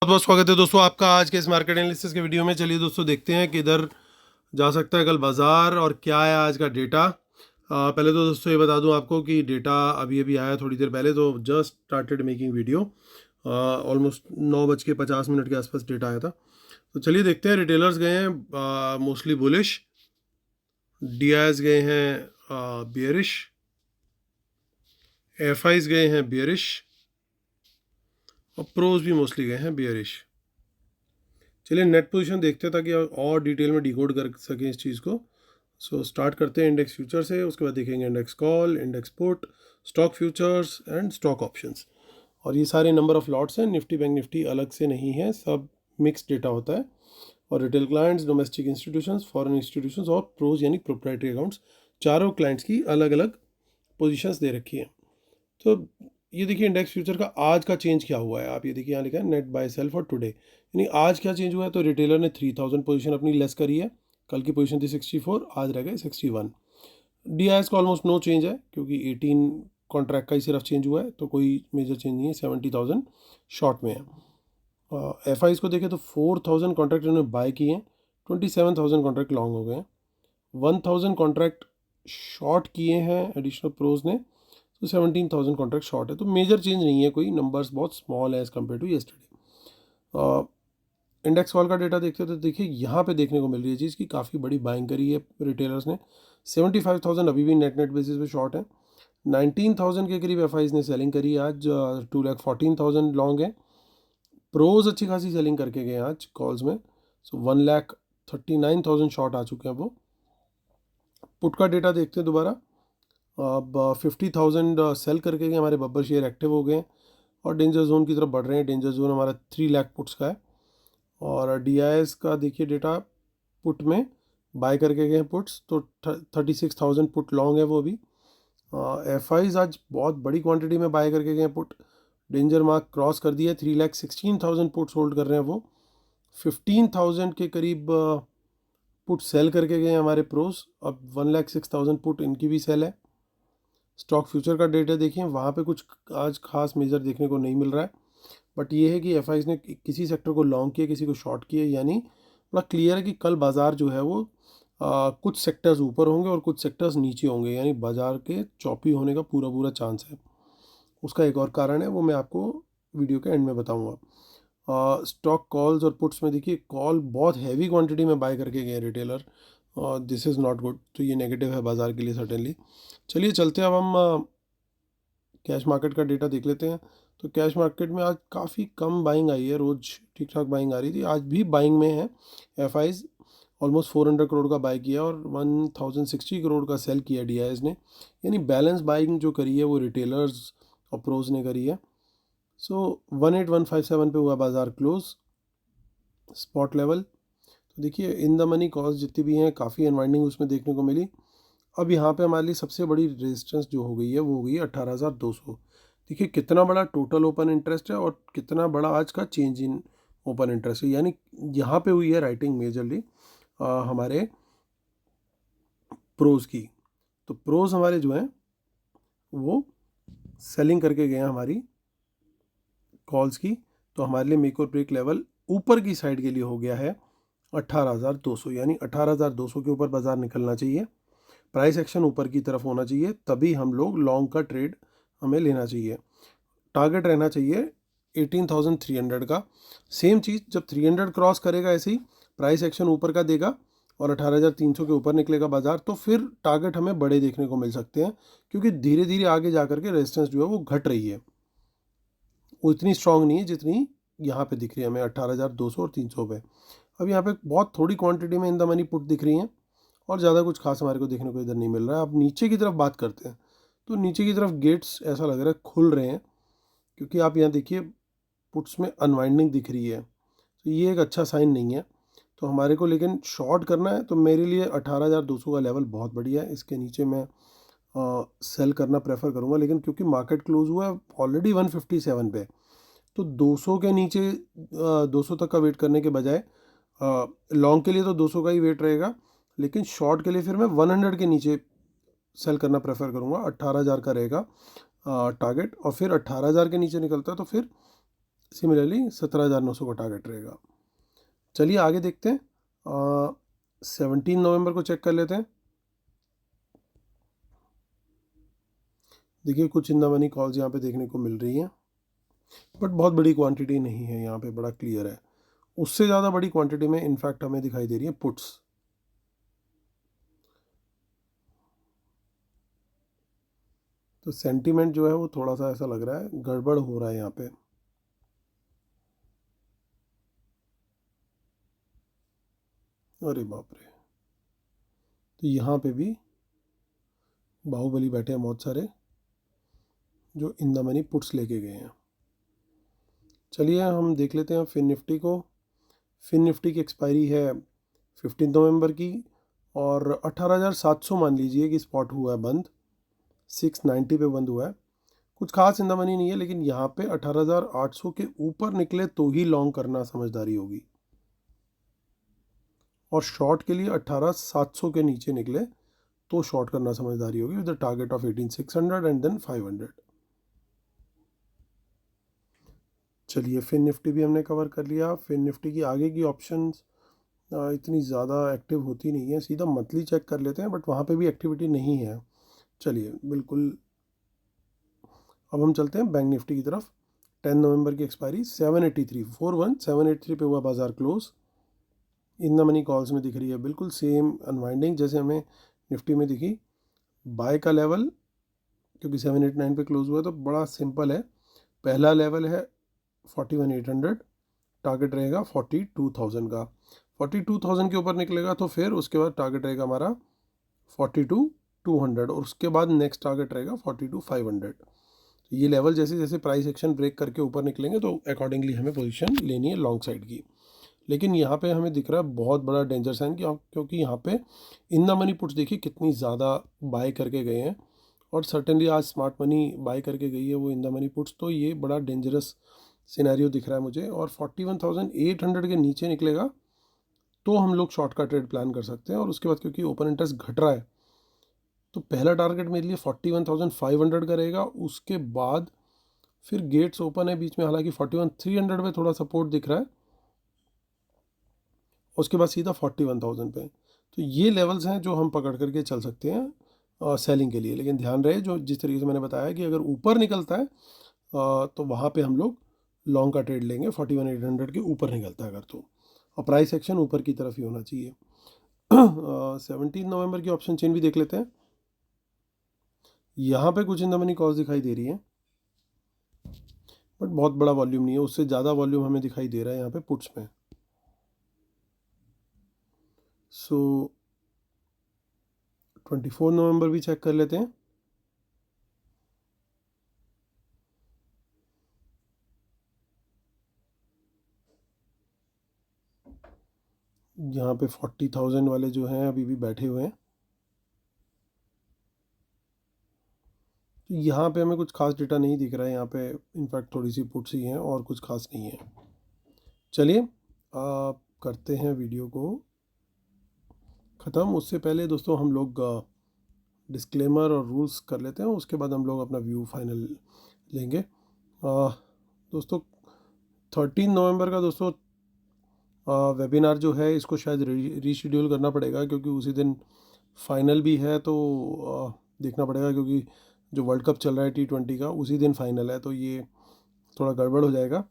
बहुत बहुत स्वागत है दोस्तों आपका आज के इस मार्केट एनालिसिस के वीडियो में। चलिए दोस्तों देखते हैं कि इधर जा सकता है कल बाजार और क्या है आज का डेटा। पहले तो दोस्तों ये बता दूं आपको कि डेटा अभी अभी आया थोड़ी देर पहले, तो just started making video. Almost 9:50 के आसपास डेटा आया था। तो चलिए देखते हैं। रिटेलर्स गए हैं मोस्टली बुलिश, डीआईएस गए हैं बियरिश, एफआईज गए हैं बियरिश और प्रोज भी मोस्टली गए हैं बियरिश। चलिए नेट पोजीशन देखते हैं ताकि और डिटेल में डिकोड कर सकें इस चीज़ को। सो स्टार्ट करते हैं इंडेक्स फ्यूचर से, उसके बाद देखेंगे index call, index put, stock futures and stock options. और ये सारे नंबर ऑफ लॉट्स हैं। निफ्टी बैंक निफ्टी अलग से नहीं है, सब मिक्स डेटा होता है। और retail clients, domestic institutions, foreign institutions और प्रोज यानी प्रोप्राइटरी अकाउंट्स, चारों क्लाइंट्स की अलग अलग पोजीशंस दे रखी हैं। तो ये देखिए इंडेक्स फ्यूचर का आज का चेंज क्या हुआ है। आप ये देखिए यहाँ लिखा है net buy sell for today, यानी आज क्या चेंज हुआ है। तो रिटेलर ने 3000 पोजीशन अपनी लेस करी है। कल की पोजीशन थी 64, आज रह गए 61। डीआईएस का ऑलमोस्ट नो चेंज है क्योंकि 18 कॉन्ट्रैक्ट का ही सिर्फ चेंज हुआ है, तो कोई मेजर चेंज नहीं है। 70,000 शॉर्ट में है। एफ को देखें तो 4000 कॉन्ट्रैक्ट इन्होंने बाय किए हैं, 27,000 कॉन्ट्रैक्ट लॉन्ग हो गए हैं, 1000 कॉन्ट्रैक्ट शॉर्ट किए हैं एडिशनल प्रोज ने, तो 17,000 कॉन्ट्रैक्ट शॉर्ट है। तो मेजर चेंज नहीं है कोई, नंबर्स बहुत स्मॉल है as compare to yesterday. Index call का डेटा देखते हैं तो देखिए यहाँ पे देखने को मिल रही है चीज़ की काफ़ी बड़ी बाइंग करी है रिटेलर्स ने। 75,000 अभी भी नेट नेट बेसिस पे शॉर्ट है। 19,000 के करीब एफ ने सेलिंग करी आज। 2,14,000 लॉन्ग है। प्रोज अच्छी खासी सेलिंग करके गए आज कॉल्स में। सो 1,39,000 शॉर्ट आ चुके हैं वो। पुट का डेटा देखते हैं दोबारा। अब 50,000 सेल करके गए हमारे बब्बर शेयर एक्टिव हो गए हैं और डेंजर जोन की तरफ बढ़ रहे हैं। डेंजर जोन हमारा 3 लाख पुट्स का है। और डीआईएस का देखिए डेटा, पुट में बाय करके गए हैं पुट्स, तो 36,000 पुट लॉन्ग है वो अभी। एफआईज आज बहुत बड़ी क्वांटिटी में बाय करके गए हैं पुट, डेंजर मार्क क्रॉस कर दिया है। 3,16,000 पुट्स होल्ड कर रहे हैं वो। 15,000 के करीब पुट सेल करके गए हैं हमारे प्रोस। अब 1,06,000 पुट इनकी भी सेल है। स्टॉक फ्यूचर का डेटा देखिए, वहाँ पे कुछ आज खास मेजर देखने को नहीं मिल रहा है, बट ये है कि एफ ने किसी सेक्टर को लॉन्ग किया, किसी को शॉर्ट किया, यानी बड़ा क्लियर है कि कल बाज़ार जो है वो कुछ सेक्टर्स ऊपर होंगे और कुछ सेक्टर्स नीचे होंगे, यानी बाज़ार के चौपी होने का पूरा पूरा चांस है। उसका एक और कारण है, वो मैं आपको वीडियो के एंड में बताऊँगा। स्टॉक कॉल्स और पुट्स में देखिए कॉल बहुत हैवी क्वांटिटी में बाय करके गए retailer, this is not good. तो ये नेगेटिव है बाज़ार के लिए सर्टेनली। चलिए चलते हैं अब हम कैश मार्केट का डेटा देख लेते हैं। तो कैश मार्केट में आज काफ़ी कम बाइंग आई है, रोज़ ठीक ठाक बाइंग आ रही थी, आज भी बाइंग में है। एफ ऑलमोस्ट 400 करोड़ का बाई किया और 1,060 करोड़ का सेल किया डीआईएस ने, यानी बैलेंस बाइंग जो करी है वो रिटेलर्स और प्रोज ने करी है। सो 18,157 पे हुआ बाज़ार क्लोज स्पॉट लेवल। तो देखिए इन द मनी कॉल्स जितनी भी हैं काफ़ी अनवाइंडिंग उसमें देखने को मिली। अब यहाँ पे हमारे लिए सबसे बड़ी रेजिस्टेंस जो हो गई है वो हो गई है 18,200। देखिए कितना बड़ा टोटल ओपन इंटरेस्ट है और कितना बड़ा आज का चेंज इन ओपन इंटरेस्ट है, यानी यहाँ पे हुई है राइटिंग मेजरली हमारे प्रोज की। तो प्रोज हमारे जो हैं वो सेलिंग करके गए हैं हमारी कॉल्स की। तो हमारे लिए मेक और ब्रेक लेवल ऊपर की साइड के लिए हो गया है 18,200, यानी 18,200 के ऊपर बाजार निकलना चाहिए। प्राइस एक्शन ऊपर की तरफ होना चाहिए, तभी हम लोग लॉन्ग का ट्रेड हमें लेना चाहिए। टारगेट रहना चाहिए 18,300 का। सेम चीज़ जब 300 क्रॉस करेगा, ऐसे ही प्राइस एक्शन ऊपर का देगा और 18,300 के ऊपर निकलेगा बाजार, तो फिर टारगेट हमें बड़े देखने को मिल सकते हैं, क्योंकि धीरे धीरे आगे जा करके रेजिस्टेंस जो है वो घट रही है, वो इतनी स्ट्रांग नहीं है जितनी यहाँ पे दिख रही है हमें 18,200 और 300 पे। अब यहाँ पे बहुत थोड़ी क्वांटिटी में इन द मनी पुट दिख रही हैं और ज़्यादा कुछ खास हमारे को देखने को इधर नहीं मिल रहा है। अब नीचे की तरफ बात करते हैं, तो नीचे की तरफ गेट्स ऐसा लग रहा है खुल रहे हैं, क्योंकि आप यहाँ देखिए पुट्स में अनवाइंडिंग दिख रही है, तो ये एक अच्छा साइन नहीं है। तो हमारे को लेकिन शॉर्ट करना है, तो मेरे लिए 18,200 का लेवल बहुत बढ़िया है, इसके नीचे मैं सेल करना प्रेफर करूँगा। लेकिन क्योंकि मार्केट क्लोज हुआ है ऑलरेडी 157 पे, तो 200 के नीचे 200 तक का वेट करने के बजाय लॉन्ग के लिए तो 200 का ही वेट रहेगा, लेकिन शॉर्ट के लिए फिर मैं 100 के नीचे सेल करना प्रेफर करूँगा। 18,000 का रहेगा टारगेट, और फिर 18,000 के नीचे निकलता है तो फिर सिमिलरली 17,900 का टारगेट रहेगा। चलिए आगे देखते हैं। 17 नवंबर को चेक कर लेते हैं। देखिए कुछ इन द मनी कॉल्स यहाँ पे देखने को मिल रही हैं, बट बहुत बड़ी क्वांटिटी नहीं है यहाँ पे, बड़ा क्लियर है। उससे ज़्यादा बड़ी क्वांटिटी में इनफैक्ट हमें दिखाई दे रही है पुट्स। तो सेंटीमेंट जो है वो थोड़ा सा ऐसा लग रहा है गड़बड़ हो रहा है यहाँ पे। अरे बाप रे, तो यहाँ पे भी बाहुबली बैठे हैं बहुत सारे जो इन द मनी पुट्स लेके गए हैं। चलिए हम देख लेते हैं फिन निफ्टी को। फिन निफ्टी की एक्सपायरी है 15 नवंबर की, और 18,700 मान लीजिए कि स्पॉट हुआ है बंद, 690 पे बंद हुआ है। कुछ खास इन द मनी नहीं है, लेकिन यहाँ पे 18,800 के ऊपर निकले तो ही लॉन्ग करना समझदारी होगी, और शॉर्ट के लिए 18,700 के नीचे निकले तो शॉर्ट करना समझदारी होगी with the target of 18,600 and then 500। चलिए फिन निफ्टी भी हमने कवर कर लिया। फिन निफ्टी की आगे की ऑप्शंस इतनी ज़्यादा एक्टिव होती नहीं है, सीधा मंथली चेक कर लेते हैं, बट वहाँ पे भी एक्टिविटी नहीं है। चलिए बिल्कुल, अब हम चलते हैं बैंक निफ्टी की तरफ। 10 नवंबर की एक्सपायरी 783 पे हुआ बाजार close. In the money calls में दिख रही है बिल्कुल सेम अनवाइंडिंग जैसे हमें निफ्टी में दिखी। बाय का लेवल क्योंकि 789 पे क्लोज हुआ तो बड़ा सिंपल है। पहला लेवल है 41,800, टारगेट रहेगा 42,000 का। 42,000 के ऊपर निकलेगा तो फिर उसके बाद टारगेट रहेगा हमारा 42,200, और उसके बाद नेक्स्ट टारगेट रहेगा 42,500। ये लेवल जैसे जैसे प्राइस एक्शन ब्रेक करके ऊपर निकलेंगे तो अकॉर्डिंगली हमें पोजीशन लेनी है लॉन्ग साइड की। लेकिन यहाँ पे हमें दिख रहा है बहुत बड़ा डेंजर साइन, क्योंकि यहाँ पे इन द मनी पुट्स देखिए कितनी ज़्यादा बाय करके गए हैं, और सर्टेनली आज स्मार्ट मनी बाय करके गई है वो इन द मनी पुट्स, तो ये बड़ा डेंजरस सिनेरियो दिख रहा है मुझे। और 41,800 के नीचे निकलेगा तो हम लोग शॉर्ट का ट्रेड प्लान कर सकते हैं, और उसके बाद क्योंकि ओपन इंटरेस्ट घट रहा है तो पहला टारगेट मेरे लिए 41,500 का रहेगा। उसके बाद फिर गेट्स ओपन है बीच में, हालांकि 41,300 पे थोड़ा सपोर्ट दिख रहा है, उसके बाद सीधा 41,000 पे। तो ये लेवल्स हैं जो हम पकड़ करके चल सकते हैं सेलिंग के लिए। लेकिन ध्यान रहे जो जिस तरीके से मैंने बताया कि अगर ऊपर निकलता है तो वहाँ पे हम लोग लॉन्ग का ट्रेड लेंगे। 41,800 के ऊपर निकलता है अगर तो, और प्राइस एक्शन ऊपर की तरफ ही होना चाहिए। 17 नवंबर की ऑप्शन चेन भी देख लेते हैं। यहाँ पे कुछ इन द मनी कॉल्स दिखाई दे रही है, बट बहुत बड़ा वॉल्यूम नहीं है, उससे ज़्यादा वॉल्यूम हमें दिखाई दे रहा है यहाँ पे पुट्स में। सो 24 नवंबर भी चेक कर लेते हैं। यहाँ पे 40,000 वाले जो हैं अभी भी बैठे हुए हैं, तो यहाँ पे हमें कुछ खास डेटा नहीं दिख रहा है। यहाँ पे इनफैक्ट थोड़ी सी पुट्स ही हैं और कुछ खास नहीं है। चलिए करते हैं वीडियो को ख़त्म। उससे पहले दोस्तों हम लोग डिस्क्लेमर और रूल्स कर लेते हैं, उसके बाद हम लोग अपना व्यू फाइनल लेंगे। दोस्तों 13 नवंबर का दोस्तों वेबिनार जो है इसको शायद रीशेड्यूल करना पड़ेगा, क्योंकि उसी दिन फाइनल भी है, तो देखना पड़ेगा, क्योंकि जो वर्ल्ड कप चल रहा है T20 का उसी दिन फाइनल है, तो ये थोड़ा गड़बड़ हो जाएगा।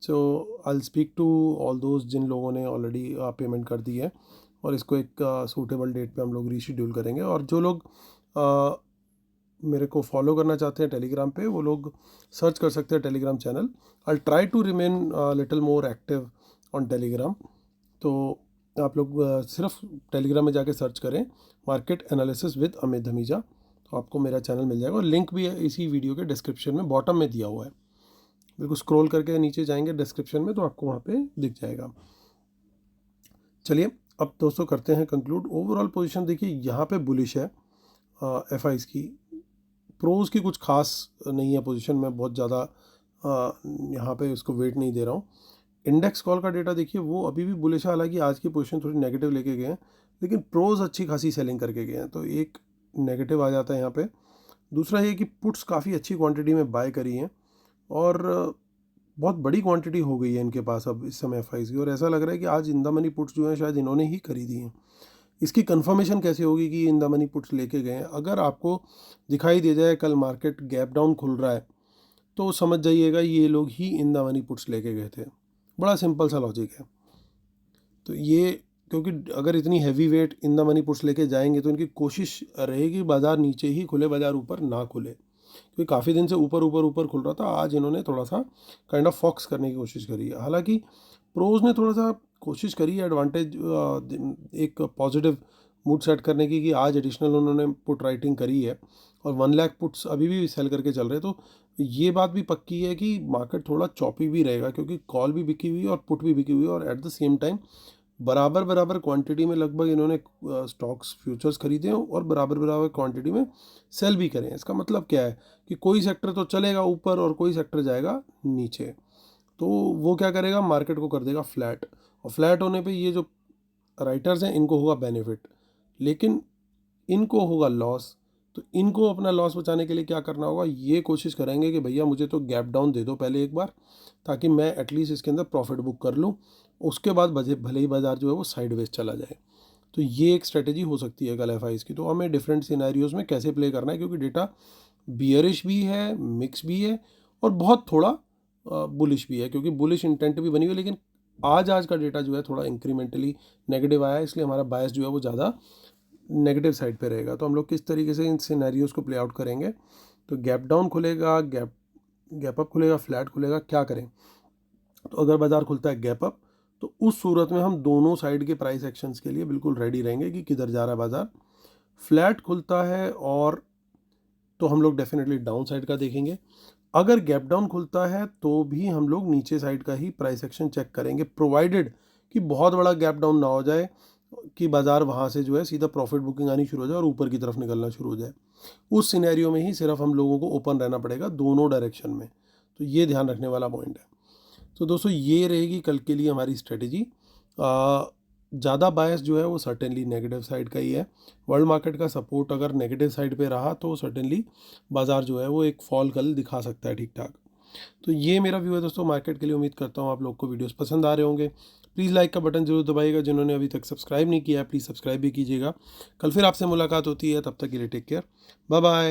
So I will speak to all दोस्त जिन लोगों ने ऑलरेडी पेमेंट कर दी है, और इसको एक सूटेबल डेट पे हम लोग रीशेड्यूल करेंगे। और जो लोग मेरे को फॉलो करना चाहते हैं टेलीग्राम पे, वो लोग सर्च कर सकते हैं Telegram channel. I try to remain little more active on Telegram, तो आप लोग सिर्फ टेलीग्राम में जाके सर्च करें market analysis with Amit Dhamija, तो आपको मेरा चैनल मिल जाएगा, और लिंक भी इसी वीडियो के डिस्क्रिप्शन में बॉटम में दिया हुआ है। बिल्कुल स्क्रॉल करके नीचे जाएंगे डिस्क्रिप्शन में तो आपको वहाँ पे दिख जाएगा। चलिए अब दोस्तों करते हैं कंक्लूड। ओवरऑल पोजीशन देखिए यहाँ पे बुलिश है एफआईज की, प्रोज की कुछ खास नहीं है पोजीशन में, बहुत ज़्यादा यहाँ पे उसको वेट नहीं दे रहा हूँ। इंडेक्स कॉल का डेटा देखिए वो अभी भी बुलिश है, हालांकि आज की पोजीशन थोड़ी नेगेटिव लेके गए हैं, लेकिन प्रोज अच्छी खासी सेलिंग करके गए हैं, तो एक नेगेटिव आ जाता है यहाँ पे। दूसरा ये कि पुट्स काफ़ी अच्छी क्वांटिटी में बाय करी हैं, और बहुत बड़ी क्वांटिटी हो गई है इनके पास अब इस समय एफआईज़ की, और ऐसा लग रहा है कि आज इन द मनी पुट्स जो हैं शायद इन्होंने ही खरीदी हैं। इसकी कंफर्मेशन कैसे होगी कि इन द मनी पुट्स लेके गए हैं? अगर आपको दिखाई दे जाए कल मार्केट गैप डाउन खुल रहा है, तो समझ जाइएगा ये लोग ही इन द मनी पुट्स लेके गए थे। बड़ा सिंपल सा लॉजिक है। तो ये, क्योंकि अगर इतनी heavy weight in the money puts लेके जाएंगे तो इनकी कोशिश रहेगी बाज़ार नीचे ही खुले, बाज़ार ऊपर ना खुले, क्योंकि काफ़ी दिन से ऊपर ऊपर ऊपर खुल रहा था। आज इन्होंने थोड़ा सा काइंड ऑफ फॉक्स करने की कोशिश करी है। हालांकि प्रोज ने थोड़ा सा कोशिश करी है एडवांटेज, एक पॉजिटिव मूड सेट करने की, कि आज एडिशनल उन्होंने पुट राइटिंग करी है और 1 लाख पुट्स अभी भी सेल करके चल रहे हैं। तो ये बात भी पक्की है कि मार्केट थोड़ा चॉपी भी रहेगा, क्योंकि कॉल भी बिकी हुई है और पुट भी बिकी हुई है, और एट द सेम टाइम बराबर बराबर क्वांटिटी में लगभग इन्होंने स्टॉक्स फ्यूचर्स खरीदे हैं और बराबर बराबर क्वांटिटी में सेल भी करें। इसका मतलब क्या है कि कोई सेक्टर तो चलेगा ऊपर और कोई सेक्टर जाएगा नीचे। तो वो क्या करेगा, मार्केट को कर देगा फ्लैट, और फ्लैट होने पे ये जो राइटर्स हैं इनको होगा बेनिफिट, लेकिन इनको होगा लॉस। तो इनको अपना लॉस बचाने के लिए क्या करना होगा, ये कोशिश करेंगे कि भैया मुझे तो गैप डाउन दे दो पहले एक बार, ताकि मैं एटलीस्ट इसके अंदर प्रॉफिट बुक कर लूँ। उसके बाद भले ही बाज़ार जो है वो साइडवेज चला जाए। तो ये एक स्ट्रेटेजी हो सकती है कल एफआईज़ की। तो हमें डिफरेंट सिनेरियोज़ में कैसे प्ले करना है, क्योंकि डेटा बियरिश भी है, मिक्स भी है, और बहुत थोड़ा बुलिश भी है, क्योंकि बुलिश इंटेंट भी बनी हुई है। लेकिन आज का डेटा जो है थोड़ा इंक्रीमेंटली नेगेटिव आया है, इसलिए हमारा बायस जो है वो ज़्यादा नेगेटिव साइड पे रहेगा। तो हम लोग किस तरीके से इन सिनेरियोज़ को प्ले आउट करेंगे, तो गैप डाउन खुलेगा, गैप अप खुलेगा, फ्लैट खुलेगा, क्या करें? तो अगर बाज़ार खुलता है गैप अप, तो उस सूरत में हम दोनों साइड के प्राइस एक्शंस के लिए बिल्कुल रेडी रहेंगे कि किधर जा रहा है बाज़ार। फ्लैट खुलता है और तो हम लोग डेफिनेटली डाउन साइड का देखेंगे। अगर गैप डाउन खुलता है तो भी हम लोग नीचे साइड का ही प्राइस एक्शन चेक करेंगे, प्रोवाइडेड कि बहुत बड़ा गैप डाउन ना हो जाए कि बाज़ार वहाँ से जो है सीधा प्रॉफिट बुकिंग आनी शुरू हो जाए और ऊपर की तरफ निकलना शुरू हो जाए। उस सिनेरियो में ही सिर्फ हम लोगों को ओपन रहना पड़ेगा दोनों डायरेक्शन में। तो ये ध्यान रखने वाला पॉइंट है। तो दोस्तों ये रहेगी कल के लिए हमारी स्ट्रेटेजी। ज़्यादा बायस जो है वो सर्टेनली नेगेटिव साइड का ही है। वर्ल्ड मार्केट का सपोर्ट अगर नेगेटिव साइड पे रहा तो सर्टेनली बाज़ार जो है वो एक फॉल कल दिखा सकता है ठीक ठाक। तो ये मेरा व्यू है दोस्तों मार्केट के लिए। उम्मीद करता हूँ आप लोग को वीडियोस पसंद आ रहे होंगे। प्लीज़ लाइक का बटन जरूर दबाइएगा, जिन्होंने अभी तक सब्सक्राइब नहीं किया है प्लीज़ सब्सक्राइब भी कीजिएगा। कल फिर आपसे मुलाकात होती है, तब तक के लिए टेक केयर, बाय बाय।